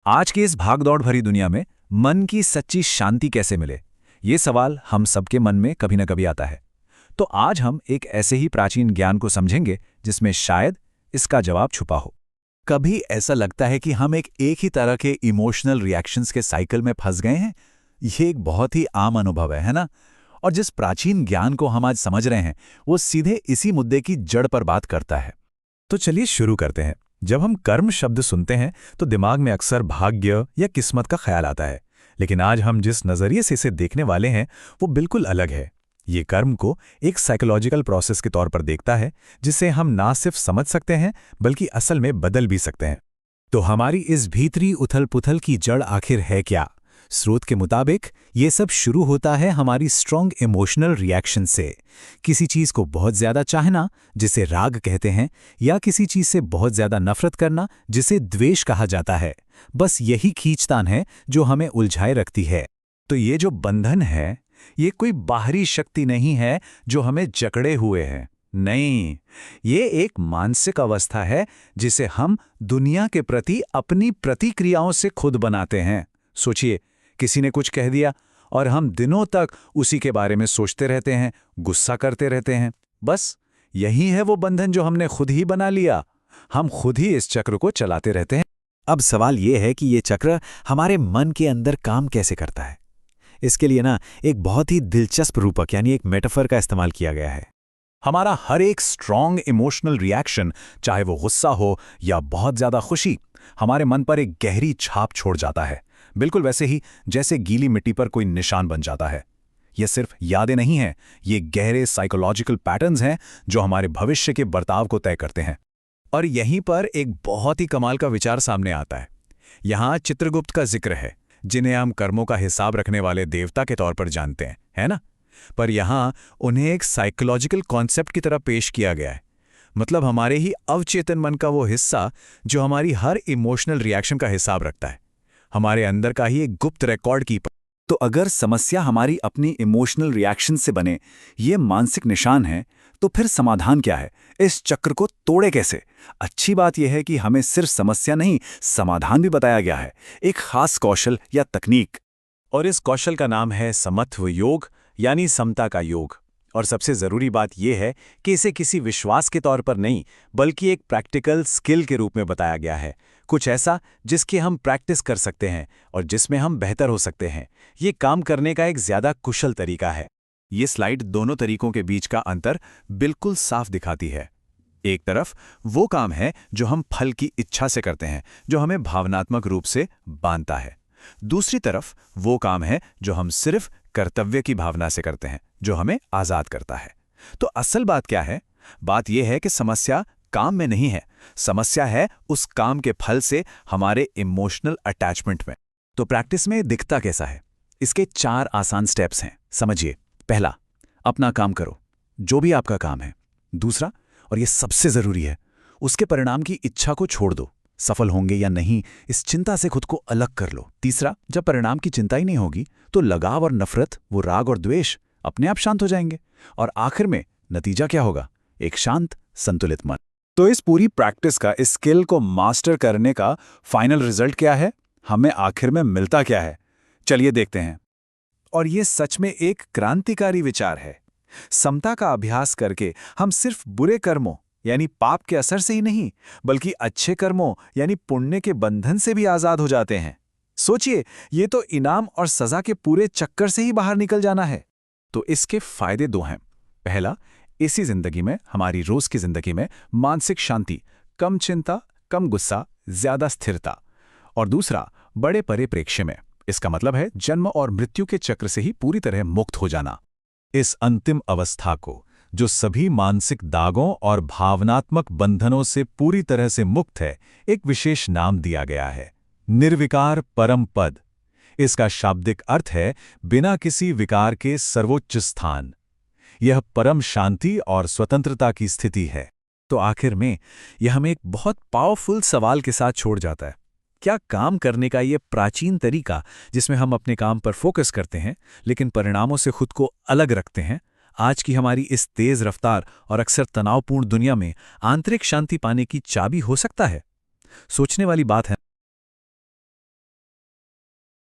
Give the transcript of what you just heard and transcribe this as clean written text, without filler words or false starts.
आज की इस भागदौड़ भरी दुनिया में मन की सच्ची शांति कैसे मिले, ये सवाल हम सबके मन में कभी न कभी आता है। तो आज हम एक ऐसे ही प्राचीन ज्ञान को समझेंगे जिसमें शायद इसका जवाब छुपा हो। कभी ऐसा लगता है कि हम एक ही तरह के इमोशनल रिएक्शंस के साइकिल में फंस गए हैं। ये एक बहुत ही आम अनुभव है ना? और जिस प्राचीन ज्ञान को हम आज समझ रहे हैं वो सीधे इसी मुद्दे की जड़ पर बात करता है। तो चलिए शुरू करते हैं। जब हम कर्म शब्द सुनते हैं तो दिमाग में अक्सर भाग्य या किस्मत का ख्याल आता है, लेकिन आज हम जिस नज़रिए से इसे देखने वाले हैं वो बिल्कुल अलग है। ये कर्म को एक साइकोलॉजिकल प्रोसेस के तौर पर देखता है, जिसे हम ना सिर्फ समझ सकते हैं बल्कि असल में बदल भी सकते हैं। तो हमारी इस भीतरी उथल-पुथल की जड़ आखिर है क्या? स्रोत के मुताबिक ये सब शुरू होता है हमारी स्ट्रॉन्ग इमोशनल रिएक्शन से। किसी चीज़ को बहुत ज़्यादा चाहना, जिसे राग कहते हैं, या किसी चीज़ से बहुत ज़्यादा नफरत करना, जिसे द्वेष कहा जाता है। बस यही खींचतान है जो हमें उलझाए रखती है। तो ये जो बंधन है, ये कोई बाहरी शक्ति नहीं है जो हमें जकड़े हुए है। नहीं, ये एक मानसिक अवस्था है जिसे हम दुनिया के प्रति अपनी प्रतिक्रियाओं से खुद बनाते हैं। सोचिए, किसी ने कुछ कह दिया और हम दिनों तक उसी के बारे में सोचते रहते हैं, गुस्सा करते रहते हैं। बस यही है वो बंधन जो हमने खुद ही बना लिया। हम खुद ही इस चक्र को चलाते रहते हैं। अब सवाल ये है कि ये चक्र हमारे मन के अंदर काम कैसे करता है। इसके लिए एक बहुत ही दिलचस्प रूपक यानी एक मेटाफर का इस्तेमाल किया गया है। हमारा हर एक स्ट्रॉन्ग इमोशनल रिएक्शन, चाहे वो गुस्सा हो या बहुत ज़्यादा खुशी, हमारे मन पर एक गहरी छाप छोड़ जाता है। बिल्कुल वैसे ही जैसे गीली मिट्टी पर कोई निशान बन जाता है। ये सिर्फ यादें नहीं हैं, ये गहरे साइकोलॉजिकल पैटर्न्स हैं जो हमारे भविष्य के बर्ताव को तय करते हैं। और यहीं पर एक बहुत ही कमाल का विचार सामने आता है। यहाँ चित्रगुप्त का जिक्र है, जिन्हें हम कर्मों का हिसाब रखने वाले देवता के तौर पर जानते हैं, है ना? पर यहाँ उन्हें एक साइकोलॉजिकल कॉन्सेप्ट की तरह पेश किया गया है। मतलब हमारे ही अवचेतन मन का वो हिस्सा जो हमारी हर इमोशनल रिएक्शन का हिसाब रखता है, हमारे अंदर का ही एक गुप्त रिकॉर्ड कीपर। तो अगर समस्या हमारी अपनी इमोशनल रिएक्शन से बने, ये मानसिक निशान है, तो फिर समाधान क्या है? इस चक्र को तोड़े कैसे? अच्छी बात यह है कि हमें सिर्फ समस्या नहीं, समाधान भी बताया गया है, एक खास कौशल या तकनीक। और इस कौशल का नाम है समत्व योग, यानी समता का योग। और सबसे ज़रूरी बात यह है कि इसे किसी विश्वास के तौर पर नहीं, बल्कि एक प्रैक्टिकल स्किल के रूप में बताया गया है। कुछ ऐसा जिसकी हम प्रैक्टिस कर सकते हैं और जिसमें हम बेहतर हो सकते हैं। ये काम करने का एक ज़्यादा कुशल तरीका है। ये स्लाइड दोनों तरीकों के बीच का अंतर बिल्कुल साफ दिखाती है। एक तरफ वो काम है जो हम फल की इच्छा से करते हैं, जो हमें भावनात्मक रूप से बांधता है। दूसरी तरफ वो काम है जो हम सिर्फ कर्तव्य की भावना से करते हैं, जो हमें आज़ाद करता है। तो असल बात क्या है? बात यह है कि समस्या काम में नहीं है, समस्या है उस काम के फल से हमारे इमोशनल अटैचमेंट में। तो प्रैक्टिस में दिखता कैसा है? इसके 4 आसान स्टेप्स हैं, समझिए। पहला, अपना काम करो, जो भी आपका काम है। दूसरा, और ये सबसे ज़रूरी है, उसके परिणाम की इच्छा को छोड़ दो। सफल होंगे या नहीं, इस चिंता से खुद को अलग कर लो। तीसरा, जब परिणाम की चिंता ही नहीं होगी तो लगाव और नफरत, वो राग और द्वेष अपने आप शांत हो जाएंगे। और आखिर में नतीजा क्या होगा? एक शांत, संतुलित मन। तो इस पूरी प्रैक्टिस का, इस स्किल को मास्टर करने का फाइनल रिजल्ट क्या है? हमें आखिर में मिलता क्या है? चलिए देखते हैं। और ये सच में एक क्रांतिकारी विचार है। समता का अभ्यास करके हम सिर्फ बुरे कर्मों यानी पाप के असर से ही नहीं, बल्कि अच्छे कर्मों यानी पुण्य के बंधन से भी आजाद हो जाते हैं। सोचिए, ये तो इनाम और सजा के पूरे चक्कर से ही बाहर निकल जाना है। तो इसके फायदे 2 हैं। पहला, इसी जिंदगी में, हमारी रोज की जिंदगी में मानसिक शांति, कम चिंता, कम गुस्सा, ज्यादा स्थिरता। और दूसरा, बड़े परिप्रेक्ष्य में, इसका मतलब है जन्म और मृत्यु के चक्र से ही पूरी तरह मुक्त हो जाना। इस अंतिम अवस्था को, जो सभी मानसिक दागों और भावनात्मक बंधनों से पूरी तरह से मुक्त है, एक विशेष नाम दिया गया है, निर्विकार परम पद। इसका शाब्दिक अर्थ है बिना किसी विकार के सर्वोच्च स्थान। यह परम शांति और स्वतंत्रता की स्थिति है। तो आखिर में यह हमें एक बहुत पावरफुल सवाल के साथ छोड़ जाता है। क्या काम करने का ये प्राचीन तरीका, जिसमें हम अपने काम पर फोकस करते हैं लेकिन परिणामों से खुद को अलग रखते हैं, आज की हमारी इस तेज रफ्तार और अक्सर तनावपूर्ण दुनिया में आंतरिक शांति पाने की चाबी हो सकता है? सोचने वाली बात है।